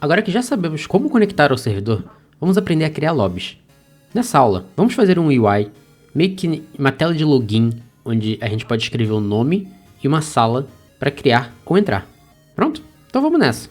Agora que já sabemos como conectar ao servidor, vamos aprender a criar lobbies. Nessa aula, vamos fazer um UI, meio que uma tela de login, onde a gente pode escrever um nome e uma sala para criar ou entrar. Pronto? Então vamos nessa!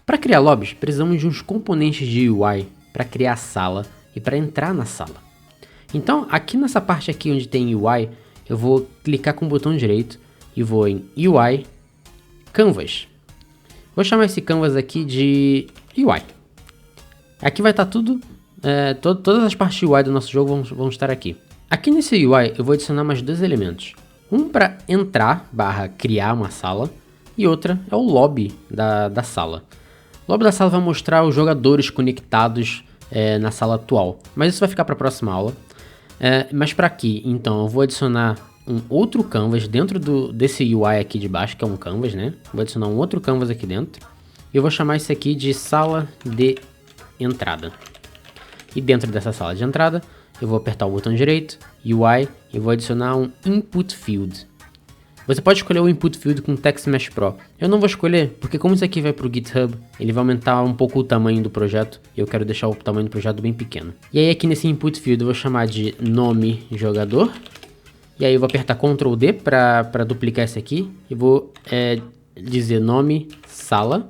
Para criar lobbies, precisamos de uns componentes de UI para criar a sala e para entrar na sala. Então, aqui nessa parte aqui onde tem UI, eu vou clicar com o botão direito e vou em UI, Canvas. Vou chamar esse Canvas aqui de UI. Aqui vai estar tudo, todas as partes de UI do nosso jogo vão estar aqui. Aqui nesse UI eu vou adicionar mais dois elementos. Um para entrar, criar uma sala, e outra é o lobby da sala. O lobby da sala vai mostrar os jogadores conectados na sala atual, mas isso vai ficar para a próxima aula. Mas para aqui, então, eu vou adicionar um outro canvas dentro desse UI aqui de baixo, que é um canvas, né? Vou adicionar um outro canvas aqui dentro. E eu vou chamar isso aqui de sala de entrada. E dentro dessa sala de entrada, eu vou apertar o botão direito, UI, e vou adicionar um Input Field. Você pode escolher o Input Field com Text Mesh Pro. Eu não vou escolher, porque como isso aqui vai para o GitHub, ele vai aumentar um pouco o tamanho do projeto, e eu quero deixar o tamanho do projeto bem pequeno. E aí aqui nesse Input Field eu vou chamar de nome jogador, e aí eu vou apertar Ctrl D para duplicar esse aqui, e vou dizer nome sala.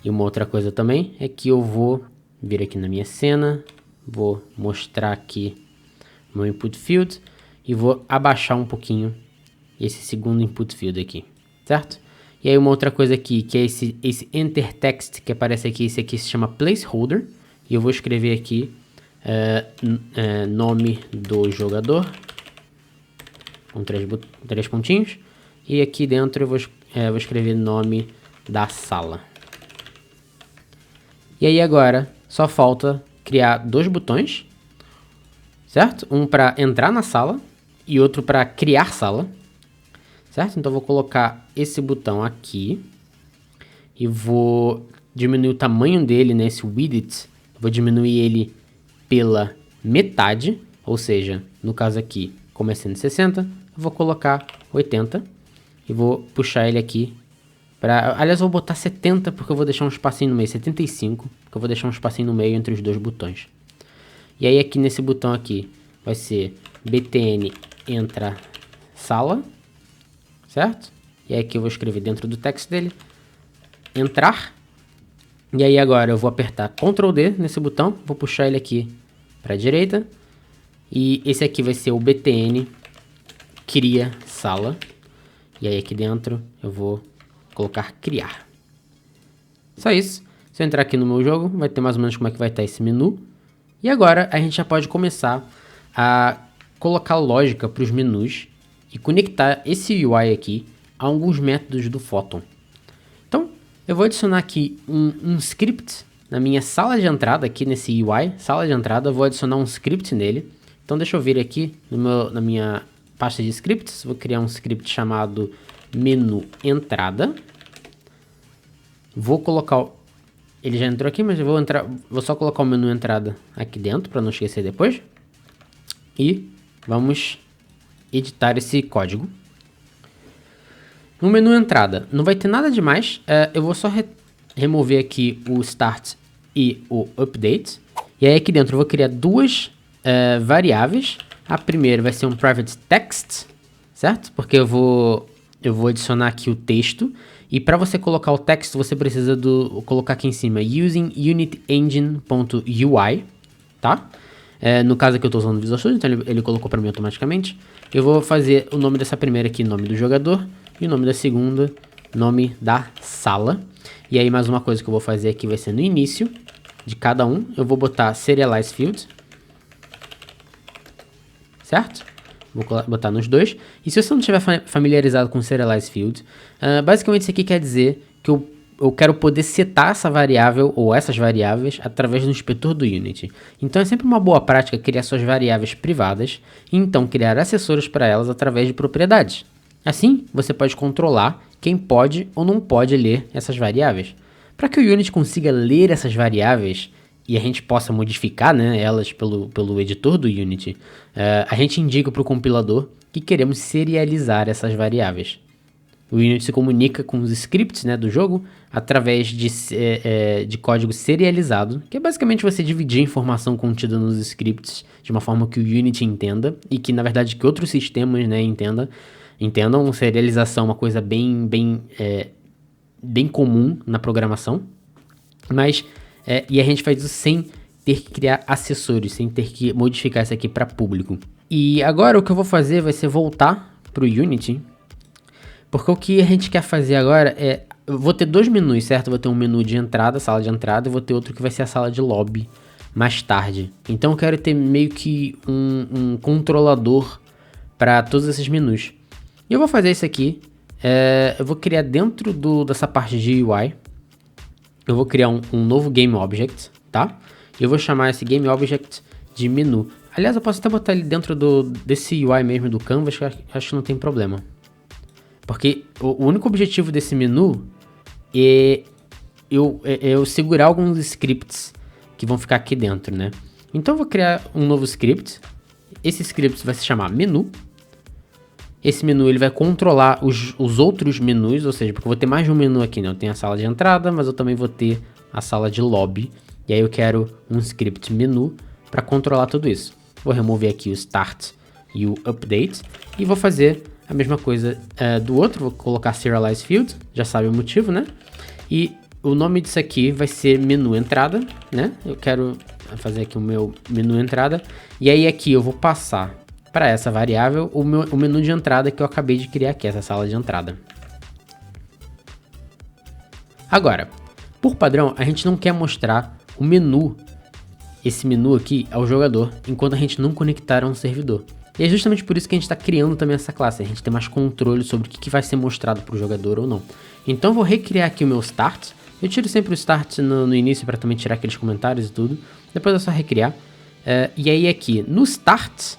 E uma outra coisa também é que eu vou vir aqui na minha cena, vou mostrar aqui meu Input Field, e vou abaixar um pouquinho esse segundo input field aqui, certo? E aí uma outra coisa aqui, que é esse enter text que aparece aqui, esse aqui se chama placeholder, e eu vou escrever aqui nome do jogador, com três pontinhos, e aqui dentro eu vou escrever nome da sala. E aí agora só falta criar dois botões, certo? Um para entrar na sala e outro para criar sala. Certo? Então eu vou colocar esse botão aqui e vou diminuir o tamanho dele, né, esse width, vou diminuir ele pela metade, ou seja, no caso aqui, como é 160, eu vou colocar 80 e vou puxar ele aqui para, aliás, eu vou botar 70 porque eu vou deixar um espacinho no meio, 75, porque eu vou deixar um espacinho no meio entre os dois botões. E aí aqui nesse botão aqui vai ser btn entra sala. Certo? E aí aqui eu vou escrever dentro do text dele, entrar. E aí agora eu vou apertar Ctrl D nesse botão, vou puxar ele aqui para a direita. E esse aqui vai ser o btn cria sala. E aí aqui dentro eu vou colocar criar. Só isso. Se eu entrar aqui no meu jogo, vai ter mais ou menos como é que vai estar esse menu. E agora a gente já pode começar a colocar lógica para os menus e conectar esse UI aqui a alguns métodos do Photon. Então, eu vou adicionar aqui um script na minha sala de entrada, aqui nesse UI, sala de entrada, eu vou adicionar um script nele. Então, deixa eu vir aqui na minha pasta de scripts, vou criar um script chamado menu entrada. Vou colocar, ele já entrou aqui, mas eu vou só colocar o menu entrada aqui dentro, para não esquecer depois. E vamos editar esse código. No menu entrada não vai ter nada demais, eu vou só remover aqui o start e o update, e aí aqui dentro eu vou criar duas variáveis. A primeira vai ser um private text, certo? Porque eu vou adicionar aqui o texto, e para você colocar o texto você precisa colocar aqui em cima using unitengine.ui, tá? No caso aqui eu estou usando o Visual Studio, então ele colocou para mim automaticamente. Eu vou fazer o nome dessa primeira aqui, nome do jogador, e o nome da segunda, nome da sala. E aí mais uma coisa que eu vou fazer aqui vai ser no início de cada um, eu vou botar serialize field, certo? Vou botar nos dois. E se você não estiver familiarizado com serialize field, basicamente isso aqui quer dizer que eu quero poder setar essa variável ou essas variáveis através do inspetor do Unity. Então é sempre uma boa prática criar suas variáveis privadas e então criar acessórios para elas através de propriedades. Assim, você pode controlar quem pode ou não pode ler essas variáveis. Para que o Unity consiga ler essas variáveis e a gente possa modificar, né, elas pelo editor do Unity, a gente indica para o compilador que queremos serializar essas variáveis. O Unity se comunica com os scripts, né, do jogo através de código serializado, que é basicamente você dividir a informação contida nos scripts de uma forma que o Unity entenda e que, na verdade, que outros sistemas, né, entendam. Serialização é uma coisa bem comum na programação, mas e a gente faz isso sem ter que criar acessórios, sem ter que modificar isso aqui para público. E agora o que eu vou fazer vai ser voltar para o Unity, porque o que a gente quer fazer agora eu vou ter dois menus, certo? Eu vou ter um menu de entrada, sala de entrada, e vou ter outro que vai ser a sala de lobby mais tarde. Então eu quero ter meio que um controlador para todos esses menus. E eu vou fazer isso aqui, eu vou criar dentro dessa parte de UI, eu vou criar um novo Game Object, tá? E eu vou chamar esse Game Object de menu. Aliás, eu posso até botar ele dentro desse UI mesmo do Canvas, que eu acho que não tem problema. Porque o único objetivo desse menu é eu segurar alguns scripts que vão ficar aqui dentro, né? Então eu vou criar um novo script. Esse script vai se chamar menu. Esse menu ele vai controlar os outros menus, ou seja, porque eu vou ter mais de um menu aqui, né? Eu tenho a sala de entrada, mas eu também vou ter a sala de lobby. E aí eu quero um script menu para controlar tudo isso. Vou remover aqui o start e o update e vou fazer a mesma coisa do outro. Vou colocar serialize field, já sabe o motivo, né? E o nome disso aqui vai ser menu entrada, né? Eu quero fazer aqui o meu menu entrada. E aí aqui eu vou passar para essa variável o menu de entrada que eu acabei de criar aqui, essa sala de entrada. Agora, por padrão, a gente não quer mostrar o menu, esse menu aqui, ao jogador, enquanto a gente não conectar a um servidor. E é justamente por isso que a gente está criando também essa classe, a gente tem mais controle sobre o que vai ser mostrado para o jogador ou não. Então eu vou recriar aqui o meu start, eu tiro sempre o start no início para também tirar aqueles comentários e tudo, depois é só recriar. E aí aqui, no start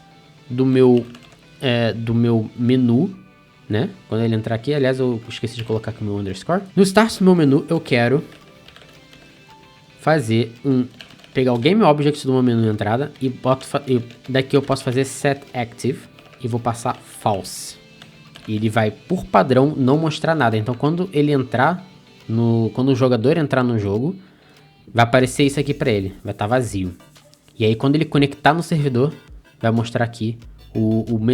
do meu menu, né, quando ele entrar aqui, aliás eu esqueci de colocar aqui o meu underscore, no start do meu menu eu quero fazer pegar o Game Object do meu menu de entrada e daqui eu posso fazer set active e vou passar false. E ele vai, por padrão, não mostrar nada. Então quando ele entrar, quando o jogador entrar no jogo, vai aparecer isso aqui para ele, vai estar vazio. E aí quando ele conectar no servidor, vai mostrar aqui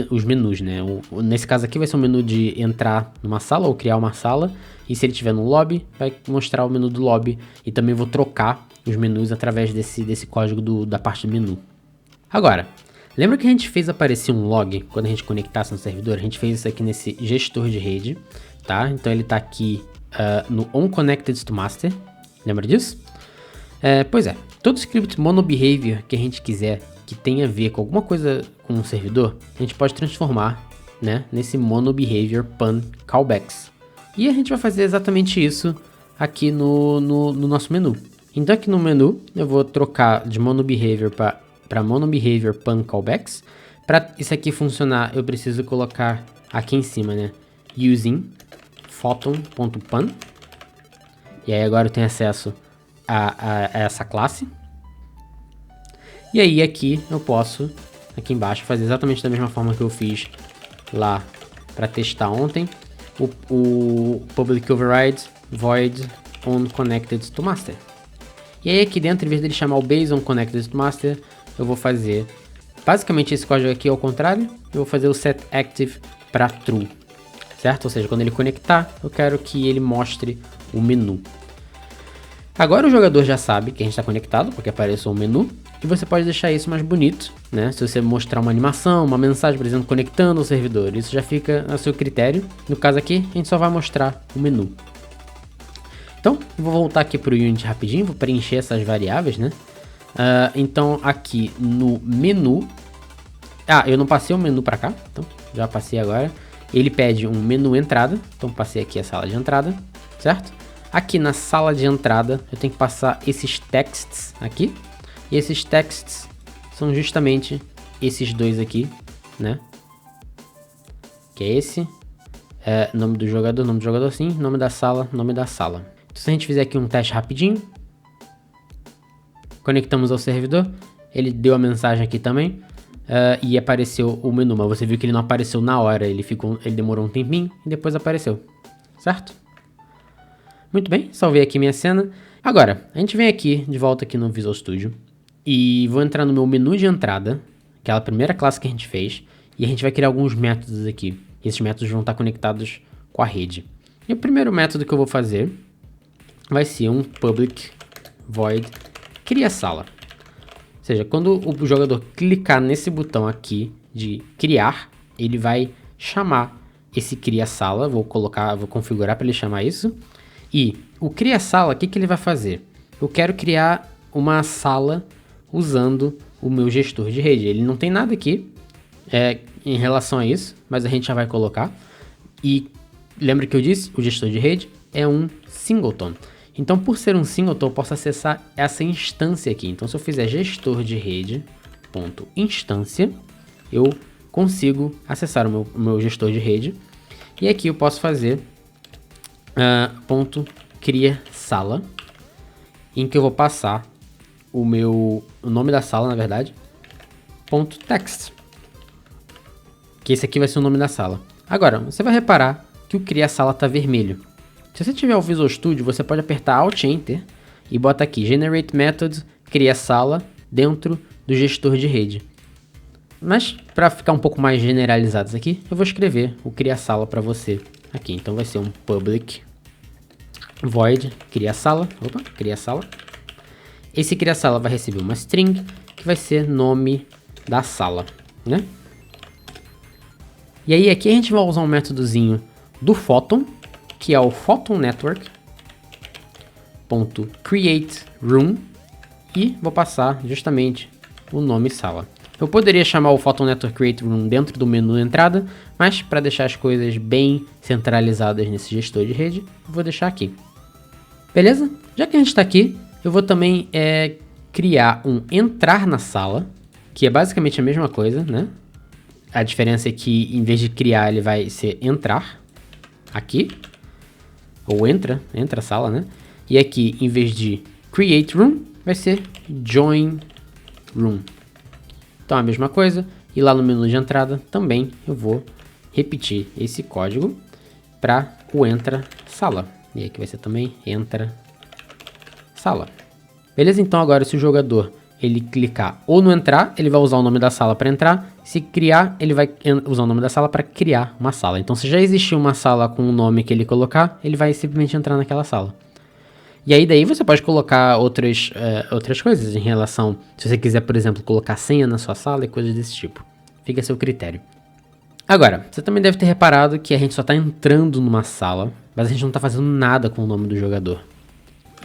os menus, né? Nesse caso aqui vai ser o menu de entrar numa sala ou criar uma sala. E se ele estiver no lobby, vai mostrar o menu do lobby. E também vou trocar os menus através desse código da parte do menu. Agora, lembra que a gente fez aparecer um log quando a gente conectasse no servidor? A gente fez isso aqui nesse gestor de rede, tá? Então ele está aqui no onConnected to master. Lembra disso? Pois é, todo script monobehavior que a gente quiser que tenha a ver com alguma coisa com um servidor, a gente pode transformar, né, nesse monobehavior pan callbacks. E a gente vai fazer exatamente isso aqui no nosso menu. Então aqui no menu eu vou trocar de monobehavior para monobehavior pan callbacks. Para isso aqui funcionar, eu preciso colocar aqui em cima, né, using photon.pan. E aí agora eu tenho acesso a essa classe. E aí aqui eu posso, aqui embaixo, fazer exatamente da mesma forma que eu fiz lá para testar ontem. O public override void onConnected to master. E aí aqui dentro, em vez dele chamar o base onConnected to master, eu vou fazer basicamente esse código aqui ao contrário. Eu vou fazer o set active para true, certo? Ou seja, quando ele conectar, eu quero que ele mostre o menu. Agora o jogador já sabe que a gente está conectado, porque apareceu um menu. E você pode deixar isso mais bonito, né? Se você mostrar uma animação, uma mensagem, por exemplo, conectando o servidor. Isso já fica a seu critério. No caso aqui, a gente só vai mostrar o menu. Então, eu vou voltar aqui para o Unity rapidinho, vou preencher essas variáveis, né? Então, aqui no menu... eu não passei o menu para cá, então já passei agora. Ele pede um menu entrada, então passei aqui a sala de entrada, certo? Aqui na sala de entrada, eu tenho que passar esses texts aqui. E esses texts são justamente esses dois aqui, né? Que é esse. Nome do jogador sim. Nome da sala. Então se a gente fizer aqui um teste rapidinho. Conectamos ao servidor. Ele deu a mensagem aqui também. e apareceu o menu, mas você viu que ele não apareceu na hora, ele demorou um tempinho e depois apareceu, certo? Muito bem, salvei aqui minha cena. Agora, a gente vem aqui, de volta aqui no Visual Studio, e vou entrar no meu menu de entrada, aquela primeira classe que a gente fez, e a gente vai criar alguns métodos aqui. E esses métodos vão estar conectados com a rede. E o primeiro método que eu vou fazer vai ser um public void cria sala. Ou seja, quando o jogador clicar nesse botão aqui de criar, ele vai chamar esse cria sala. Vou configurar para ele chamar isso. E o cria sala, o que ele vai fazer? Eu quero criar uma sala usando o meu gestor de rede. Ele não tem nada aqui em relação a isso, mas a gente já vai colocar. E lembra que eu disse? O gestor de rede é um singleton. Então, por ser um singleton, eu posso acessar essa instância aqui. Então, se eu fizer gestor de rede.instância, eu consigo acessar o meu gestor de rede. E aqui eu posso fazer ponto cria sala, em que eu vou passar o nome da sala, na verdade, ponto text, que esse aqui vai ser o nome da sala. Agora, você vai reparar que o cria sala está vermelho. Se você tiver o Visual Studio, você pode apertar Alt Enter e bota aqui Generate Methods, cria sala dentro do gestor de rede. Mas para ficar um pouco mais generalizados aqui, eu vou escrever o cria sala para você aqui. Então vai ser um public void cria sala. Esse cria sala vai receber uma string que vai ser nome da sala, né? E aí aqui a gente vai usar um métodozinho do Photon, que é o Photon Network .create room, e vou passar justamente o nome sala. Eu poderia chamar o Photon Network Create Room dentro do menu entrada, mas para deixar as coisas bem centralizadas nesse gestor de rede, eu vou deixar aqui. Beleza? Já que a gente está aqui, eu vou também criar um entrar na sala, que é basicamente a mesma coisa, né? A diferença é que em vez de criar, ele vai ser entrar aqui, ou entra a sala, né? E aqui, em vez de create room, vai ser join room. Então, a mesma coisa. E lá no menu de entrada, também eu vou repetir esse código para o entra sala. E aqui vai ser também entra sala. Beleza? Então, agora, se o jogador ele clicar ou no entrar, ele vai usar o nome da sala para entrar. Se criar, ele vai usar o nome da sala para criar uma sala. Então, se já existiu uma sala com o nome que ele colocar, ele vai simplesmente entrar naquela sala. E aí daí você pode colocar outras coisas em relação, se você quiser, por exemplo, colocar senha na sua sala e coisas desse tipo. Fica a seu critério. Agora, você também deve ter reparado que a gente só está entrando numa sala, mas a gente não está fazendo nada com o nome do jogador.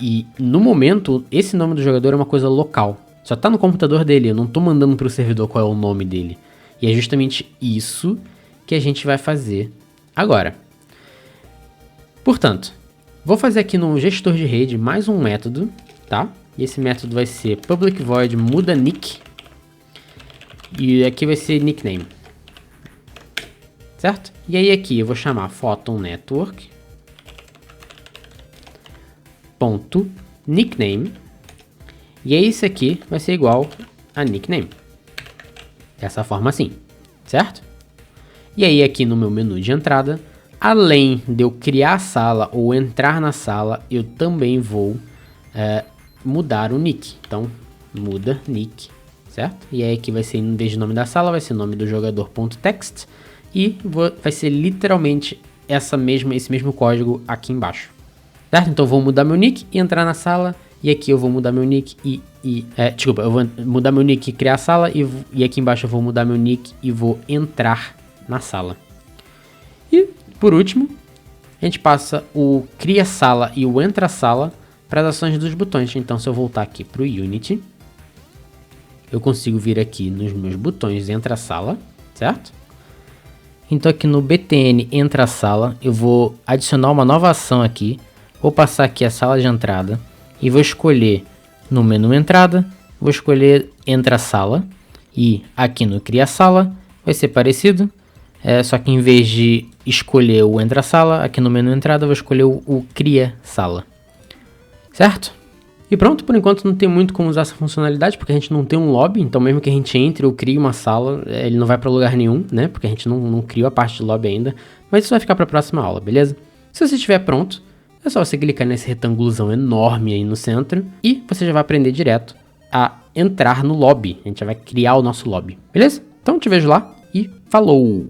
E no momento, esse nome do jogador é uma coisa local. Só está no computador dele, eu não estou mandando para o servidor qual é o nome dele. E é justamente isso que a gente vai fazer agora. Portanto, vou fazer aqui no gestor de rede mais um método, tá? E esse método vai ser public void muda nick. E aqui vai ser nickname. Certo? E aí aqui eu vou chamar Photon Network ponto nickname. E aí isso aqui vai ser igual a nickname. Dessa forma assim, certo? E aí aqui no meu menu de entrada, além de eu criar a sala ou entrar na sala, eu também vou mudar o nick. Então, muda nick, certo? E aí aqui vai ser, em vez de nome da sala, vai ser nome do jogador.text. E vai ser literalmente esse mesmo código aqui embaixo. Certo? Então eu vou mudar meu nick e entrar na sala. E aqui eu vou mudar meu nick desculpa, eu vou mudar meu nick e criar a sala. E aqui embaixo eu vou mudar meu nick e vou entrar na sala. E por último, a gente passa o cria sala e o entra sala para as ações dos botões. Então se eu voltar aqui para o Unity, eu consigo vir aqui nos meus botões entra sala, certo? Então aqui no btn entra sala, eu vou adicionar uma nova ação aqui. Vou passar aqui a sala de entrada e vou escolher no menu entrada, vou escolher entra sala, e aqui no cria sala vai ser parecido, só que em vez de escolher o entra sala, aqui no menu entrada eu vou escolher o cria sala, certo? E pronto, por enquanto não tem muito como usar essa funcionalidade, porque a gente não tem um lobby, então mesmo que a gente entre ou crie uma sala, ele não vai para lugar nenhum, né? Porque a gente não criou a parte de lobby ainda, mas isso vai ficar para a próxima aula, beleza? Se você estiver pronto, é só você clicar nesse retângulozão enorme aí no centro e você já vai aprender direto a entrar no lobby. A gente já vai criar o nosso lobby, beleza? Então te vejo lá e falou!